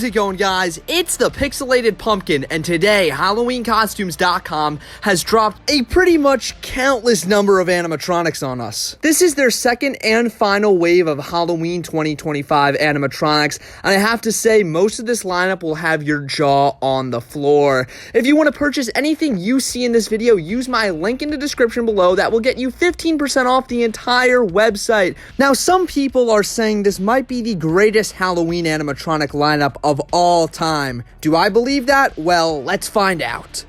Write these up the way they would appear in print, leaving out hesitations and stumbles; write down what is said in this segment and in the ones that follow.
How's it going, guys? It's the Pixelated Pumpkin, and today HalloweenCostumes.com has dropped a pretty much countless number of animatronics on us. This is their second and final wave of Halloween 2025 animatronics, and I have to say, most of this lineup will have your jaw on the floor. If you want to purchase anything you see in this video, use my link in the description below. That will get you 15% off the entire website. Now, some people are saying this might be the greatest Halloween animatronic lineup of all time. Do I believe that? Well, let's find out.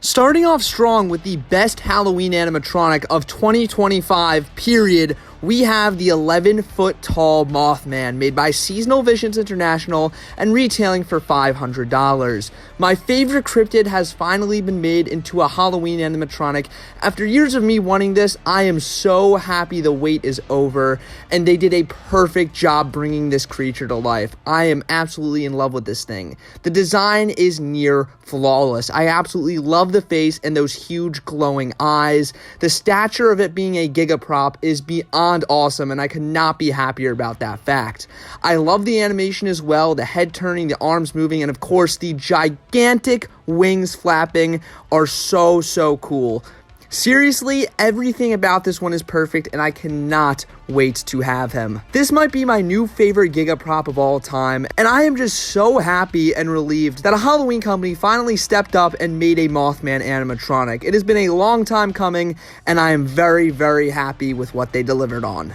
Starting off strong with the best Halloween animatronic of 2025, period, we have the 11-foot tall Moth Man made by Seasonal Visions International and retailing for $500. My favorite cryptid has finally been made into a Halloween animatronic. After years of me wanting this, I am so happy the wait is over, and they did a perfect job bringing this creature to life. I am absolutely in love with this thing. The design is near flawless. I absolutely love the face and those huge glowing eyes. The stature of it being a gigaprop is beyond awesome, and I could not be happier about that fact. I love the animation as well, the head turning, the arms moving, and of course the gigantic wings flapping are so cool. Seriously, everything about this one is perfect, and I cannot wait to have him. This might be my new favorite gigaprop of all time, and I am just so happy and relieved that a Halloween company finally stepped up and made a Mothman animatronic. It has been a long time coming, and I am very happy with what they delivered on.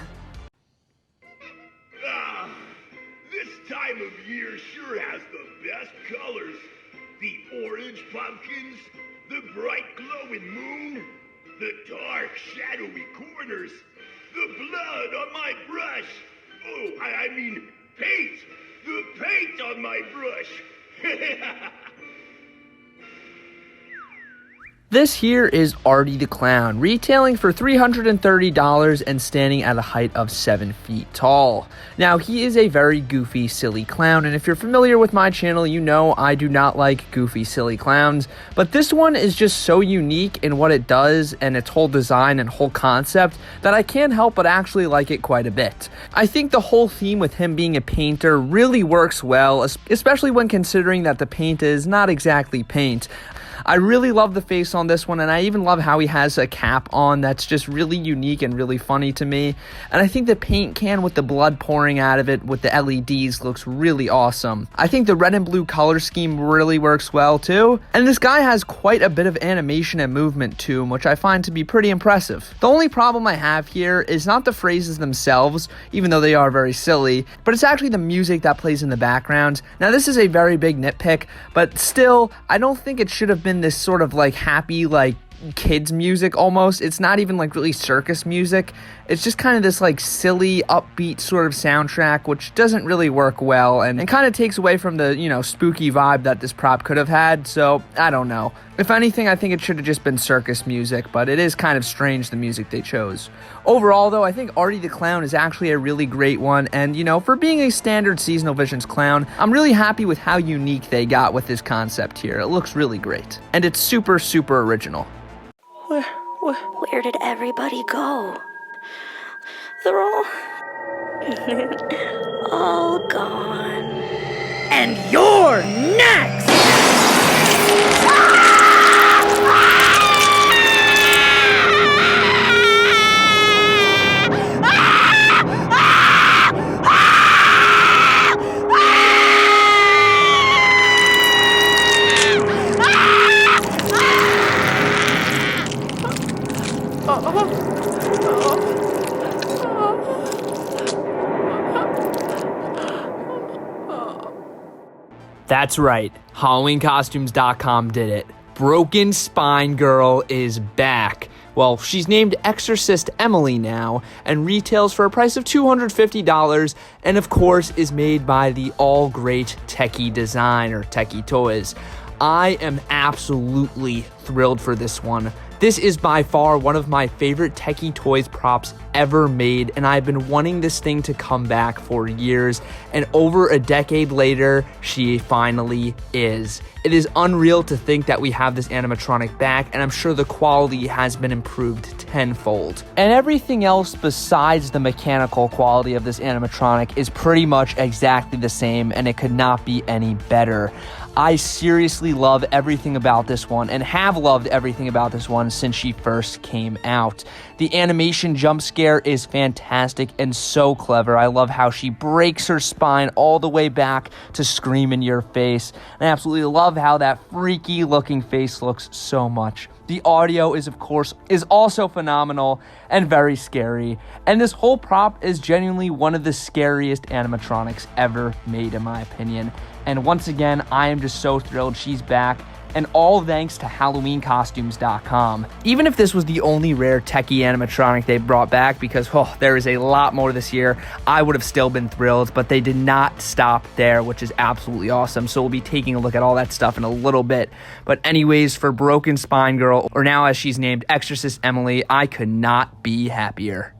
This time of year sure has the best colors. The orange pumpkins, the bright glowing moon, the dark, shadowy corners, the blood on my brush. Oh, I mean paint. The paint on my brush. This here is Arty the Clown, retailing for $330 and standing at a height of 7 feet tall. Now, he is a very goofy, silly clown, and if you're familiar with my channel, you know I do not like goofy, silly clowns, but this one is just so unique in what it does and its whole design and whole concept that I can't help but actually like it quite a bit. I think the whole theme with him being a painter really works well, especially when considering that the paint is not exactly paint. I really love the face on this one, and I even love how he has a cap on that's just really unique and really funny to me. And I think the paint can with the blood pouring out of it with the LEDs looks really awesome. I think the red and blue color scheme really works well too. And this guy has quite a bit of animation and movement to him, which I find to be pretty impressive. The only problem I have here is not the phrases themselves, even though they are very silly, but it's actually the music that plays in the background. Now, this is a very big nitpick, but still, I don't think it should have been this sort of like happy, like kids music almost. It's not even like really circus music. It's just kind of this like silly upbeat sort of soundtrack, which doesn't really work well and kind of takes away from the, you know, spooky vibe that this prop could have had. So I don't know. If anything, I think it should have just been circus music, but it is kind of strange the music they chose. Overall though, I think Arty the Clown is actually a really great one, and you know, for being a standard Seasonal Visions clown, I'm really happy with how unique they got with this concept here. It looks really great, and it's super original. Where did everybody go? They're all gone. And you're next! That's right, HalloweenCostumes.com did it. Broken Spine Girl is back. Well, she's named Exorcist Emily now, and retails for a price of $250, and of course is made by the all-great Techie Design, or Techie Toys. I am absolutely thrilled for this one. This is by far one of my favorite Techie Toys props ever made, and I've been wanting this thing to come back for years, and over a decade later, she finally is. It is unreal to think that we have this animatronic back, and I'm sure the quality has been improved tenfold. And everything else besides the mechanical quality of this animatronic is pretty much exactly the same, and it could not be any better. I seriously love everything about this one and have loved everything about this one since she first came out. The animation jump scare is fantastic and so clever. I love how she breaks her spine all the way back to scream in your face. And I absolutely love how that freaky looking face looks so much. The audio is also phenomenal and very scary. And this whole prop is genuinely one of the scariest animatronics ever made, in my opinion. And once again, I am just so thrilled she's back. And all thanks to HalloweenCostumes.com. Even if this was the only rare techie animatronic they brought back, because there is a lot more this year, I would have still been thrilled, but they did not stop there, which is absolutely awesome. So we'll be taking a look at all that stuff in a little bit. But anyways, for Broken Spine Girl, or now as she's named, Exorcist Emily, I could not be happier.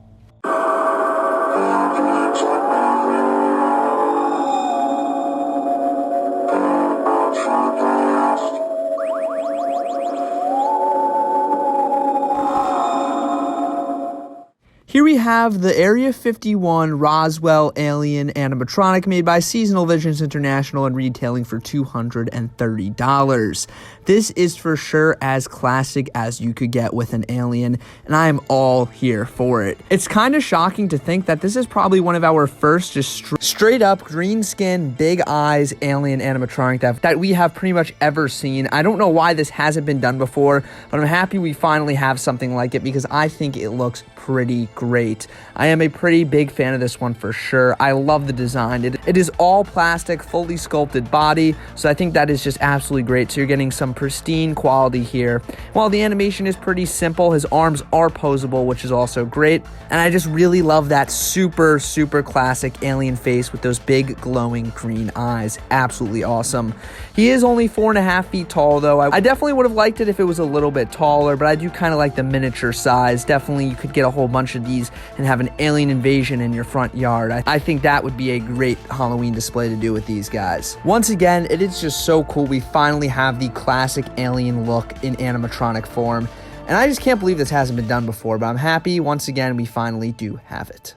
Here we have the Area 51 Roswell alien animatronic made by Seasonal Visions International and retailing for $230. This is for sure as classic as you could get with an alien, and I am all here for it. It's kind of shocking to think that this is probably one of our first just straight up green skin, big eyes alien animatronic that we have pretty much ever seen. I don't know why this hasn't been done before, but I'm happy we finally have something like it because I think it looks pretty great. I am a pretty big fan of this one for sure. I love the design. It is all plastic, fully sculpted body, so I think that is just absolutely great. So you're getting some pristine quality here. While the animation is pretty simple, his arms are posable, which is also great. And I just really love that super, super classic alien face with those big glowing green eyes. Absolutely awesome. He is only 4.5 feet tall though. I definitely would have liked it if it was a little bit taller, but I do kind of like the miniature size. Definitely you could get a whole bunch of these and have an alien invasion in your front yard. I think that would be a great Halloween display to do with these guys. Once again, it is just so cool. We finally have the classic alien look in animatronic form. And I just can't believe this hasn't been done before, but I'm happy once again we finally do have it.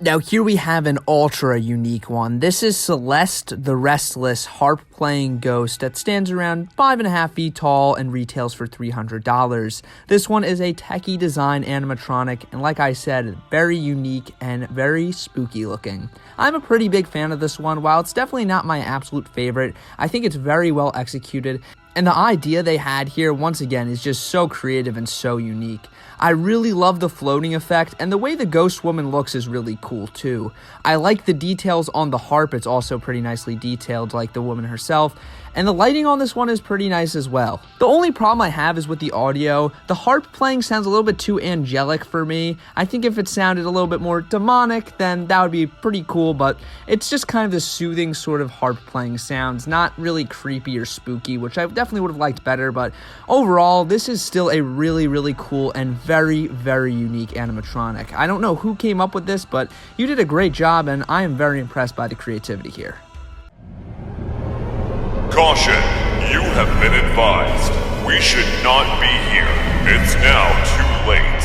Now here we have an ultra unique one. This is Celeste the Restless harp-playing ghost that stands around 5.5 feet tall and retails for $300. This one is a techie design animatronic, and like I said, very unique and very spooky looking. I'm a pretty big fan of this one. While it's definitely not my absolute favorite, I think it's very well executed. And the idea they had here, once again, is just so creative and so unique. I really love the floating effect, and the way the ghost woman looks is really cool too. I like the details on the harp. It's also pretty nicely detailed, like the woman herself. And the lighting on this one is pretty nice as well. The only problem I have is with the audio. The harp playing sounds a little bit too angelic for me. I think if it sounded a little bit more demonic, then that would be pretty cool, but it's just kind of the soothing sort of harp playing sounds, not really creepy or spooky, which I definitely would have liked better, but overall, this is still a really, really cool and very, very unique animatronic. I don't know who came up with this, but you did a great job, and I am very impressed by the creativity here. Caution, you have been advised. We should not be here. It's now too late.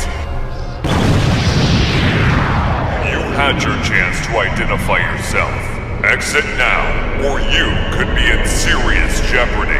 You had your chance to identify yourself. Exit now, or you could be in serious jeopardy.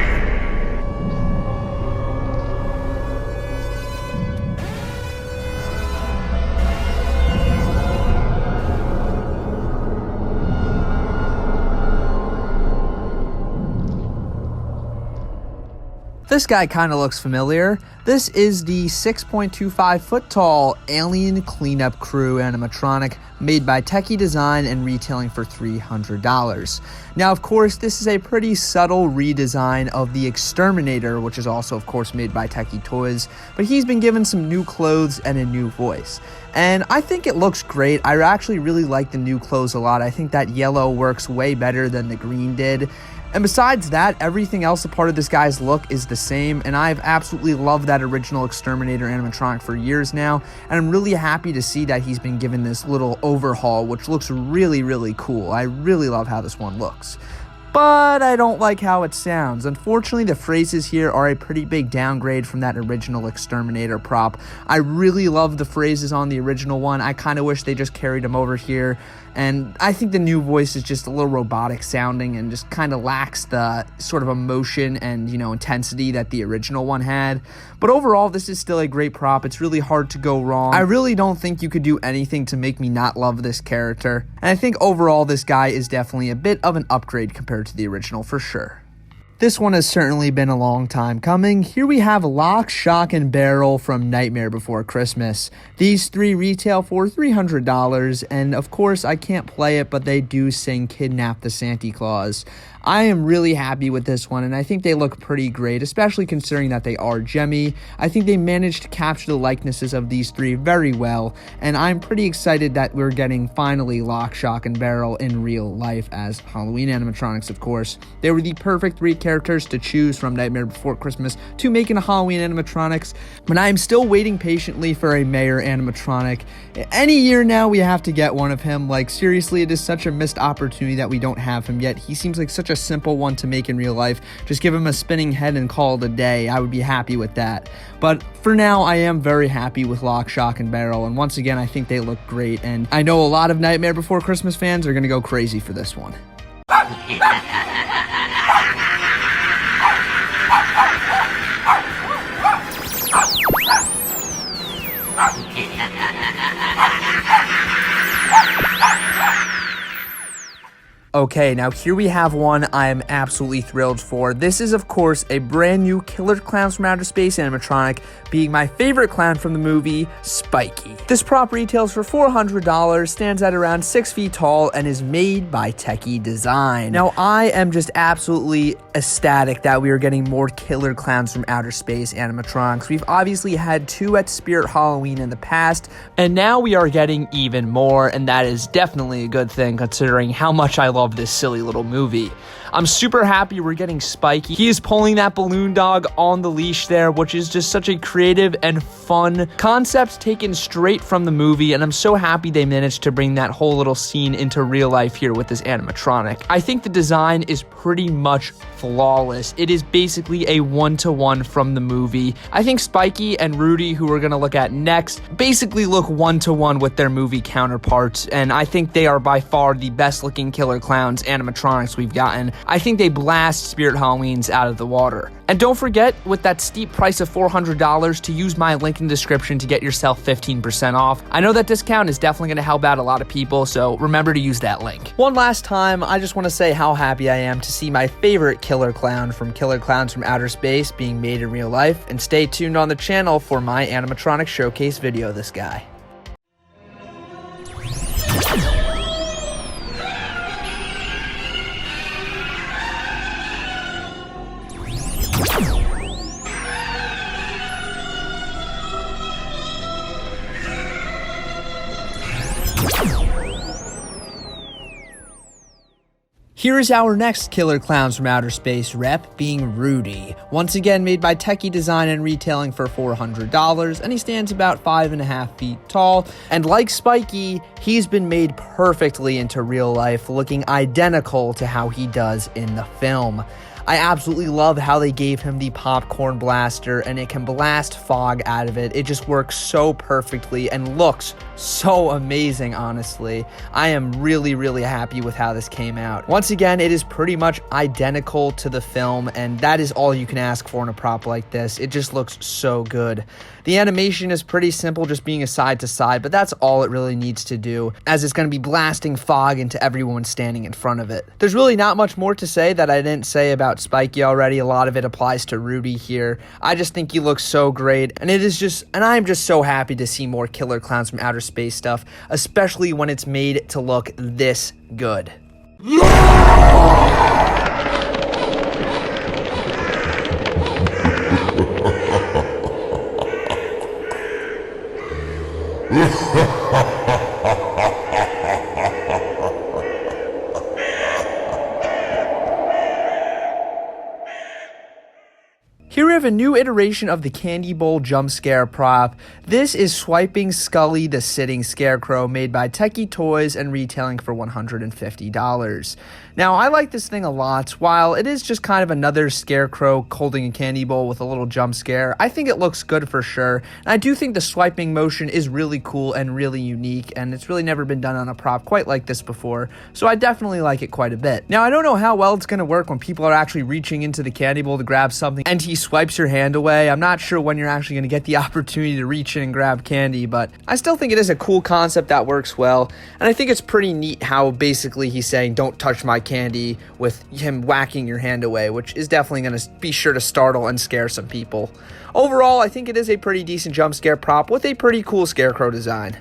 This guy kind of looks familiar. This is the 6.25 foot tall alien cleanup crew animatronic made by Techie Design and retailing for $300. Now, of course, this is a pretty subtle redesign of the Exterminator, which is also, of course, made by Techie Toys, but he's been given some new clothes and a new voice. And I think it looks great. I actually really like the new clothes a lot. I think that yellow works way better than the green did. And besides that, everything else a part of this guy's look is the same, and I've absolutely loved that original Exterminator animatronic for years now, and I'm really happy to see that he's been given this little overhaul, which looks really, really cool. I really love how this one looks. But I don't like how it sounds. Unfortunately, the phrases here are a pretty big downgrade from that original Exterminator prop. I really love the phrases on the original one. I kind of wish they just carried them over here. And I think the new voice is just a little robotic sounding and just kind of lacks the sort of emotion and, intensity that the original one had. But overall, this is still a great prop. It's really hard to go wrong. I really don't think you could do anything to make me not love this character. And I think overall, this guy is definitely a bit of an upgrade compared to the original for sure. This one has certainly been a long time coming. Here we have Lock, Shock, and Barrel from Nightmare Before Christmas. These three retail for $300, and of course I can't play it, but they do sing Kidnap the Santa Claus. I am really happy with this one, and I think they look pretty great, especially considering that they are gemmy. I think they managed to capture the likenesses of these three very well, and I'm pretty excited that we're getting finally Lock, Shock, and Barrel in real life as Halloween animatronics, of course. They were the perfect three characters to choose from Nightmare Before Christmas to make into Halloween animatronics, but I am still waiting patiently for a Mayor animatronic. Any year now we have to get one of him. Like, seriously, it is such a missed opportunity that we don't have him yet. He seems like such a simple one to make in real life. Just give him a spinning head and call it a day. I would be happy with that. But for now, I am very happy with Lock, Shock, and Barrel, and once again, I think they look great, and I know a lot of Nightmare Before Christmas fans are going to go crazy for this one. Okay, now here we have one I am absolutely thrilled for. This is, of course, a brand new Killer Clowns from Outer Space animatronic, being my favorite clown from the movie, Spiky. This prop retails for $400, stands at around 6 feet tall, and is made by Techie Design. Now, I am just absolutely ecstatic that we are getting more Killer Clowns from Outer Space animatronics. We've obviously had 2 at Spirit Halloween in the past, and now we are getting even more, and that is definitely a good thing considering how much I love this silly little movie. I'm super happy we're getting Spiky. He is pulling that balloon dog on the leash there, which is just such a creative and fun concept taken straight from the movie, and I'm so happy they managed to bring that whole little scene into real life here with this animatronic. I think the design is pretty much flawless. It is basically a one-to-one from the movie. I think Spiky and Rudy, who we're gonna look at next, basically look one-to-one with their movie counterparts, and I think they are by far the best looking Killer Clowns animatronics we've gotten. I think they blast Spirit Halloweens out of the water. And don't forget, with that steep price of $400, to use my link in the description to get yourself 15% off. I know that discount is definitely going to help out a lot of people, so remember to use that link. One last time, I just want to say how happy I am to see my favorite Killer Clown from Killer Clowns from Outer Space being made in real life, and stay tuned on the channel for my animatronic showcase video of this guy. Here is our next Killer Clowns from Outer Space rep, being Rudy. Once again made by Techie Design and retailing for $400, and he stands about 5.5 feet tall. And like Spiky, he's been made perfectly into real life, looking identical to how he does in the film. I absolutely love how they gave him the popcorn blaster, and it can blast fog out of it. It just works so perfectly and looks so amazing, honestly. I am really, really happy with how this came out. Once again, it is pretty much identical to the film, and that is all you can ask for in a prop like this. It just looks so good. The animation is pretty simple, just being a side to side, but that's all it really needs to do, as it's going to be blasting fog into everyone standing in front of it. There's really not much more to say that I didn't say about about Spiky already. A lot of it applies to Rudy here. I just think he looks so great, and I'm just so happy to see more Killer Clowns from Outer Space stuff, especially when it's made to look this good. Here we have a new iteration of the Candy Bowl Jumpscare prop. This is Swiping Scully the Sitting Scarecrow, made by Techie Toys and retailing for $150. Now, I like this thing a lot. While it is just kind of another Scarecrow holding a candy bowl with a little jump scare, I think it looks good for sure. And I do think the swiping motion is really cool and really unique, and it's really never been done on a prop quite like this before, so I definitely like it quite a bit. Now, I don't know how well it's going to work when people are actually reaching into the candy bowl to grab something and he swipes your hand away. I'm not sure when you're actually going to get the opportunity to reach in and grab candy, but I still think it is a cool concept that works well, and I think it's pretty neat how basically he's saying, "Don't touch my candy," with him whacking your hand away, which is definitely going to be sure to startle and scare some people. Overall, I think it is a pretty decent jump scare prop with a pretty cool Scarecrow design.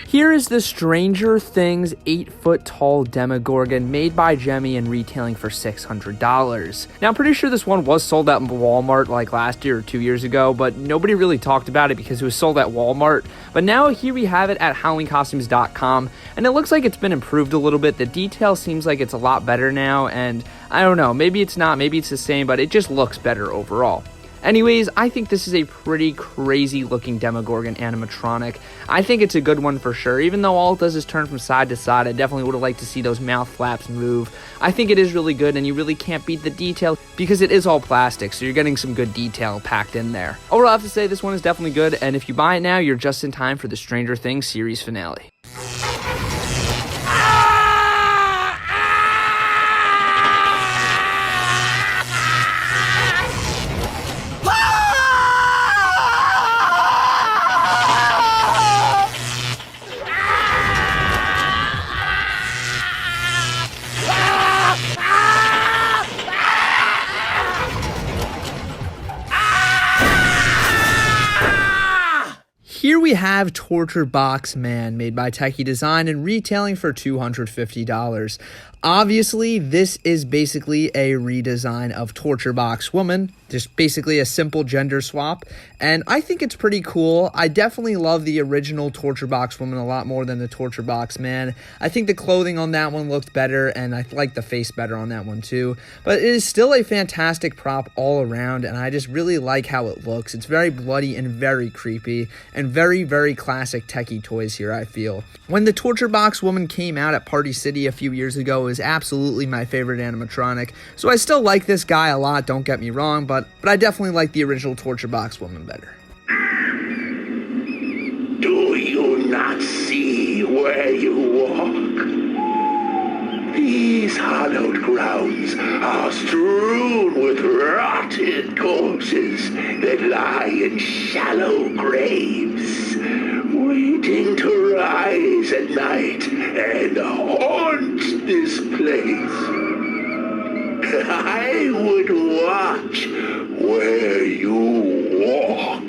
Here is the Stranger Things 8-foot-tall Demogorgon made by Jemmy and retailing for $600. Now, I'm pretty sure this one was sold at Walmart like last year or 2 years ago, but nobody really talked about it because it was sold at Walmart. But now here we have it at HalloweenCostumes.com, and it looks like it's been improved a little bit. The detail seems like it's a lot better now, and I don't know, maybe it's not, maybe it's the same, but it just looks better overall. Anyways, I think this is a pretty crazy looking Demogorgon animatronic. I think it's a good one for sure. Even though all it does is turn from side to side, I definitely would have liked to see those mouth flaps move. I think it is really good, and you really can't beat the detail because it is all plastic, so you're getting some good detail packed in there. Overall, I have to say this one is definitely good, and if you buy it now, you're just in time for the Stranger Things series finale. Here we have Torture Box Man, made by Techie Design and retailing for $250. Obviously, this is basically a redesign of Torture Box Woman, just basically a simple gender swap, and I think it's pretty cool. I definitely love the original Torture Box Woman a lot more than the Torture Box Man. I think the clothing on that one looked better, and I like the face better on that one too, but it is still a fantastic prop all around, and I just really like how it looks. It's very bloody and very creepy, and very, very classic Techie Toys here, I feel. When the Torture Box Woman came out at Party City a few years ago, it was absolutely my favorite animatronic, so I still like this guy a lot, don't get me wrong, but I definitely like the original Torture Box Woman better. Do you not see where you walk? These hallowed grounds are strewn with rotted corpses that lie in shallow graves, waiting to rise at night and haunt this place. I would watch where you walk.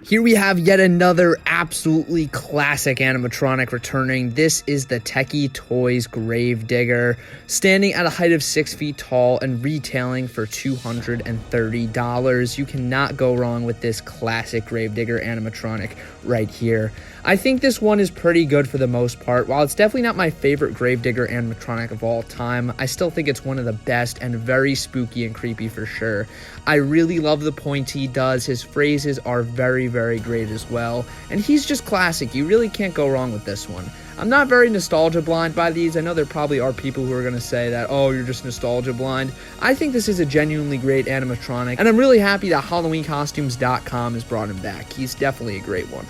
Here we have yet another absolutely classic animatronic returning. This is the Techie Toys Gravedigger, standing at a height of 6 feet tall and retailing for $230. You cannot go wrong with this classic Gravedigger animatronic right here. I think this one is pretty good for the most part. While it's definitely not my favorite Gravedigger animatronic of all time, I still think it's one of the best and very spooky and creepy for sure. I really love the points he does. His phrases are very, very very great as well. And he's just classic. You really can't go wrong with this one. I'm not very nostalgia blind by these. I know there probably are people who are going to say that, oh, you're just nostalgia blind. I think this is a genuinely great animatronic, and I'm really happy that HalloweenCostumes.com has brought him back. He's definitely a great one.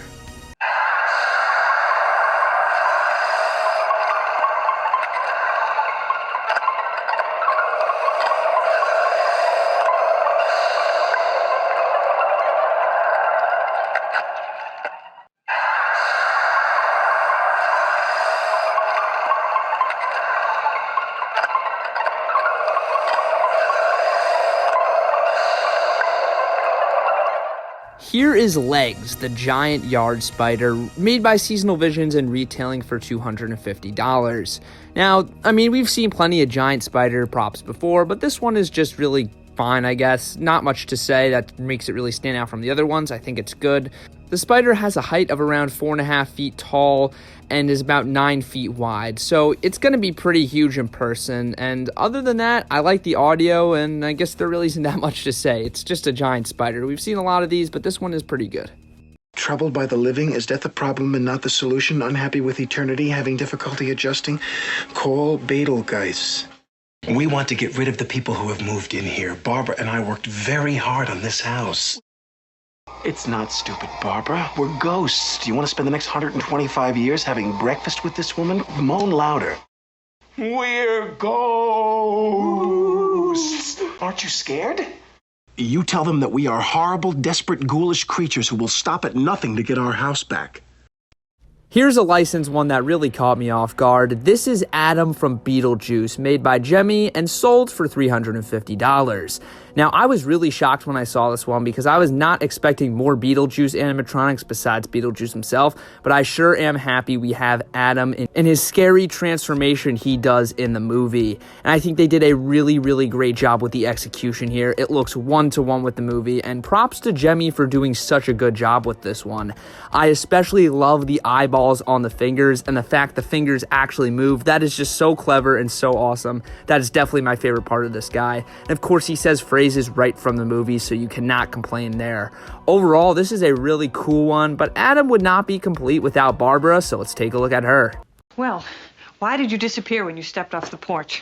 Here is Legs, the giant yard spider, made by Seasonal Visions and retailing for $250. Now, I mean, we've seen plenty of giant spider props before, but this one is just really fine, I guess. Not much to say that makes it really stand out from the other ones. I think it's good. The spider has a height of around 4.5 feet tall and is about 9 feet wide, so it's going to be pretty huge in person. And other than that, I like the audio, and I guess there really isn't that much to say. It's just a giant spider. We've seen a lot of these, but this one is pretty good. Troubled by the living? Is death a problem and not the solution? Unhappy with eternity? Having difficulty adjusting? Call Beetlejuice. We want to get rid of the people who have moved in here. Barbara and I worked very hard on this house. It's not stupid, Barbara. We're ghosts. Do you want to spend the next 125 years having breakfast with this woman? Moan louder. We're ghosts. Aren't you scared? You tell them that we are horrible, desperate, ghoulish creatures who will stop at nothing to get our house back. Here's a licensed one that really caught me off guard. This is Adam from Beetlejuice, made by Jemmy and sold for $350. Now, I was really shocked when I saw this one because I was not expecting more Beetlejuice animatronics besides Beetlejuice himself, but I sure am happy we have Adam in his scary transformation he does in the movie. And I think they did a really, really great job with the execution here. It looks one-to-one with the movie, and props to Jemmy for doing such a good job with this one. I especially love the eyeballs on the fingers and the fact the fingers actually move. That is just so clever and so awesome. That is definitely my favorite part of this guy. And of course, he says phrases right from the movie, so you cannot complain there. Overall, this is a really cool one, but Adam would not be complete without Barbara, so let's take a look at her. Well, why did you disappear when you stepped off the porch?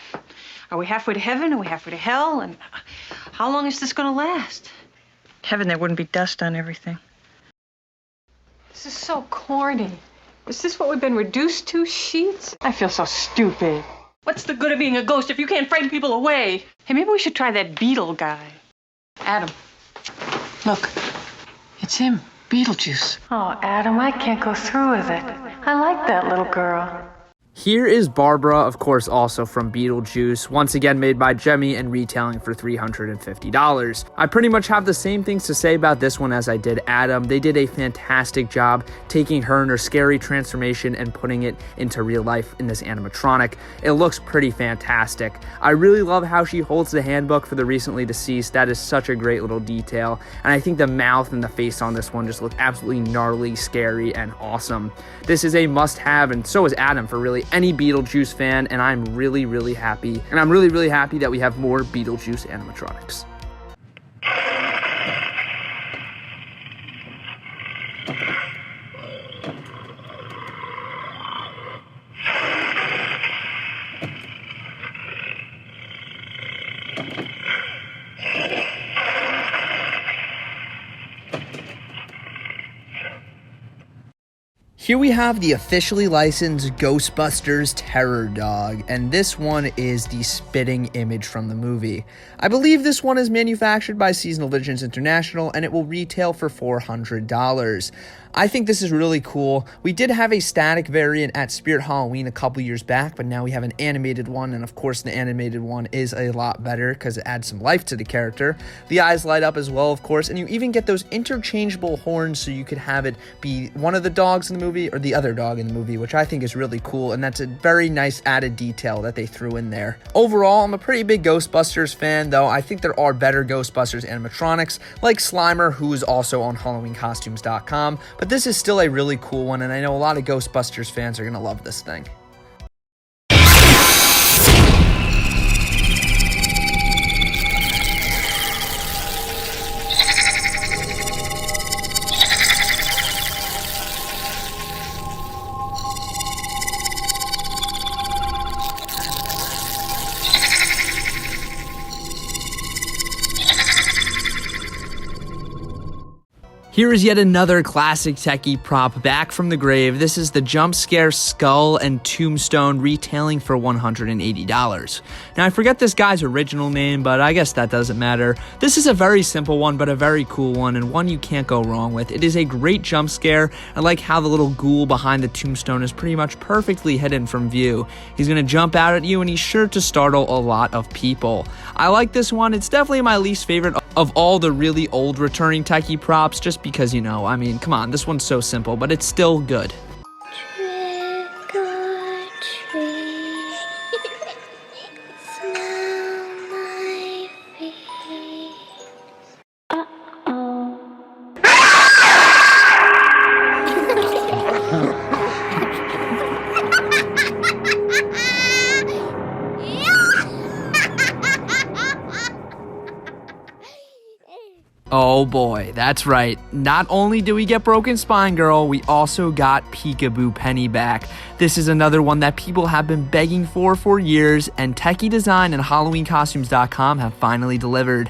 Are we halfway to heaven? Are we halfway to hell? And how long is this going to last? Heaven, there wouldn't be dust on everything. This is so corny. Is this what we've been reduced to, sheets? I feel so stupid. What's the good of being a ghost if you can't frighten people away? Hey, maybe we should try that beetle guy. Adam, look. It's him, Beetlejuice. Oh, Adam, I can't go through with it. I like that little girl. Here is Barbara, of course, also from Beetlejuice, once again made by Jemmy and retailing for $350. I pretty much have the same things to say about this one as I did Adam. They did a fantastic job taking her and her scary transformation and putting it into real life in this animatronic. It looks pretty fantastic. I really love how she holds the handbook for the recently deceased. That is such a great little detail. And I think the mouth and the face on this one just look absolutely gnarly, scary, and awesome. This is a must-have, and so is Adam for really any Beetlejuice fan, and I'm really, really happy. And I'm really, really happy that we have more Beetlejuice animatronics. Here we have the officially licensed Ghostbusters Terror Dog, and this one is the spitting image from the movie. I believe this one is manufactured by Seasonal Visions International, and it will retail for $400. I think this is really cool. We did have a static variant at Spirit Halloween a couple years back, but now we have an animated one, and of course the animated one is a lot better because it adds some life to the character. The eyes light up as well, of course, and you even get those interchangeable horns so you could have it be one of the dogs in the movie or the other dog in the movie, which I think is really cool, and that's a very nice added detail that they threw in there. Overall, I'm a pretty big Ghostbusters fan, though I think there are better Ghostbusters animatronics, like Slimer, who is also on HalloweenCostumes.com, but this is still a really cool one, and I know a lot of Ghostbusters fans are going to love this thing. Here is yet another classic techie prop back from the grave. This is the Jumpscare Skull and Tombstone, retailing for $180. Now, I forget this guy's original name, but I guess that doesn't matter. This is a very simple one, but a very cool one, and one you can't go wrong with. It is a great jump scare. I like how the little ghoul behind the tombstone is pretty much perfectly hidden from view. He's going to jump out at you, and he's sure to startle a lot of people. I like this one. It's definitely my least favorite of all the really old returning techie props, just because, you know, I mean, come on, this one's so simple, but it's still good. Trick or treat, smell my feet. Uh-oh. Oh boy, that's right. Not only do we get Broken Spine Girl, we also got Peekaboo Penny back. This is another one that people have been begging for years, and Techie Design and HalloweenCostumes.com have finally delivered.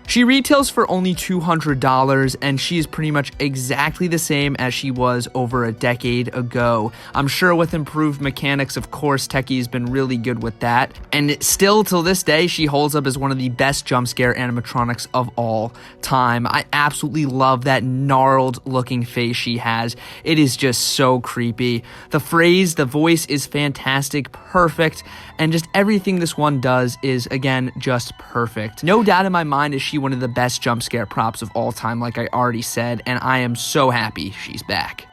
She retails for only $200, and she is pretty much exactly the same as she was over a decade ago. I'm sure with improved mechanics, of course, Techie's been really good with that. And still, till this day, she holds up as one of the best jump scare animatronics of all time. I absolutely love that gnarled looking face she has. It is just so creepy. The phrase, the voice is fantastic, perfect, and just everything this one does is, again, just perfect. No doubt in my mind is she one of the best jump scare props of all time, like I already said, and I am so happy she's back.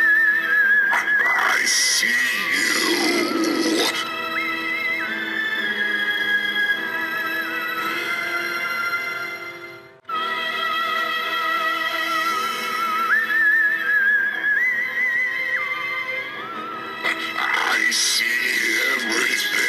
I see you. I see everything.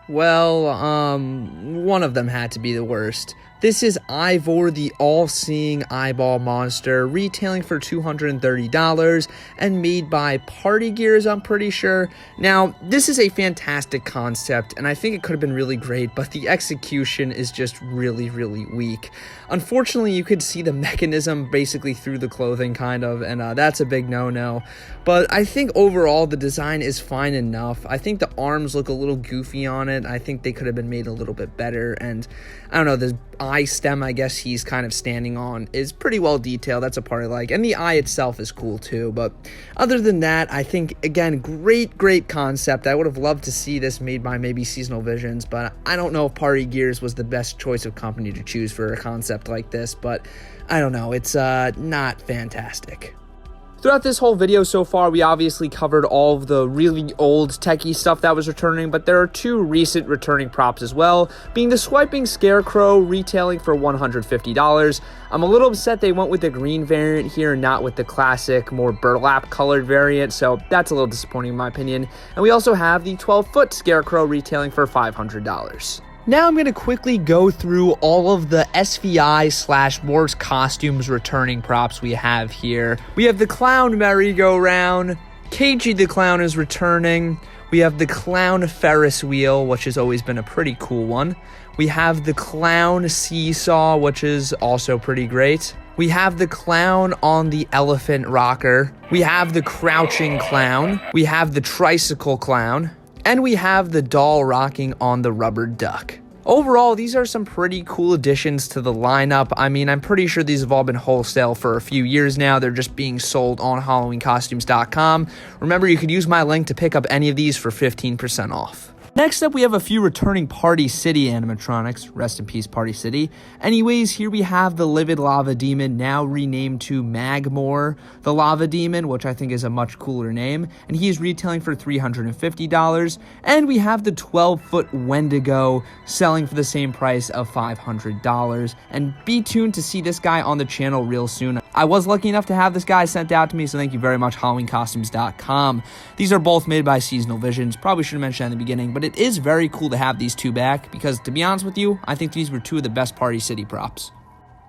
Well, one of them had to be the worst. This is Ivore, the all-seeing eyeball monster, retailing for $230 and made by Party Gears, I'm pretty sure. Now, this is a fantastic concept, and I think it could have been really great, but the execution is just really, really weak. Unfortunately, you could see the mechanism basically through the clothing, kind of, and that's a big no-no. But I think overall, the design is fine enough. I think the arms look a little goofy on it. I think they could have been made a little bit better, and I don't know, the eye stem, I guess he's kind of standing on, is pretty well detailed. That's a part I like, and the eye itself is cool too. But other than that, I think, again, great concept. I would have loved to see this made by maybe Seasonal Visions, but I don't know if Party Gears was the best choice of company to choose for a concept like this. But I don't know, it's not fantastic. Throughout this whole video so far, we obviously covered all of the really old techie stuff that was returning, but there are two recent returning props as well, being the swiping Scarecrow, retailing for $150. I'm a little upset they went with the green variant here, not with the classic, more burlap colored variant, so that's a little disappointing in my opinion. And we also have the 12-foot Scarecrow retailing for $500. Now I'm going to quickly go through all of the SVI/Morse costumes returning props we have here. We have the Clown Merry-Go-Round, Cagey the Clown is returning, we have the Clown Ferris Wheel, which has always been a pretty cool one. We have the Clown Seesaw, which is also pretty great. We have the Clown on the Elephant Rocker. We have the Crouching Clown. We have the Tricycle Clown. And we have the doll rocking on the rubber duck. Overall, these are some pretty cool additions to the lineup. I mean, I'm pretty sure these have all been wholesale for a few years now. They're just being sold on HalloweenCostumes.com. Remember, you could use my link to pick up any of these for 15% off. Next up, we have a few returning Party City animatronics. Rest in peace, Party City. Anyways, here we have the Livid Lava Demon, now renamed to Magmore the Lava Demon, which I think is a much cooler name, and he is retailing for $350. And we have the 12-foot Wendigo, selling for the same price of $500. And be tuned to see this guy on the channel real soon. I was lucky enough to have this guy sent out to me, so thank you very much, HalloweenCostumes.com. These are both made by Seasonal Visions. Probably should have mentioned that in the beginning, but it is very cool to have these two back, because to be honest with you, I think these were two of the best Party City props.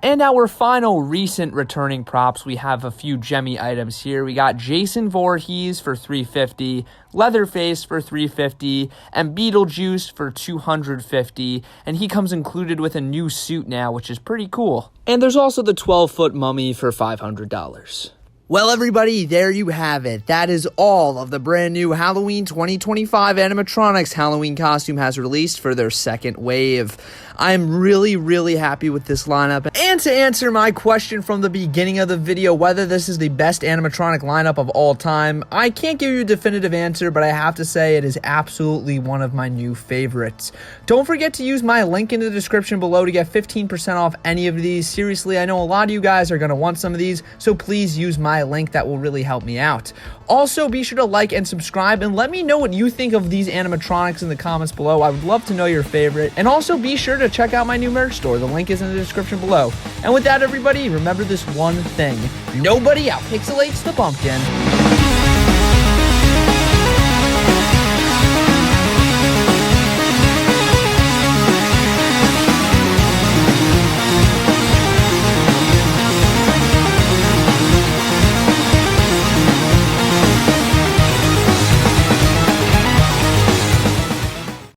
And our final recent returning props, we have a few gemmy items here. We got Jason Voorhees for $350, Leatherface for $350, and Beetlejuice for $250. And he comes included with a new suit now, which is pretty cool. And there's also the 12-foot mummy for $500. Well, everybody, there you have it. That is all of the brand new Halloween 2025 animatronics Halloween costume has released for their second wave. I'm really happy with this lineup. And to answer my question from the beginning of the video, whether this is the best animatronic lineup of all time, I can't give you a definitive answer, but I have to say it is absolutely one of my new favorites. Don't forget to use my link in the description below to get 15% off any of these. Seriously, I know a lot of you guys are going to want some of these, so please use my link. That will really help me out. Also, be sure to like and subscribe and let me know what you think of these animatronics in the comments below. I would love to know your favorite. And also be sure to check out my new merch store. The link is in the description below. And with that, everybody, remember this one thing. Nobody outpixelates the pumpkin.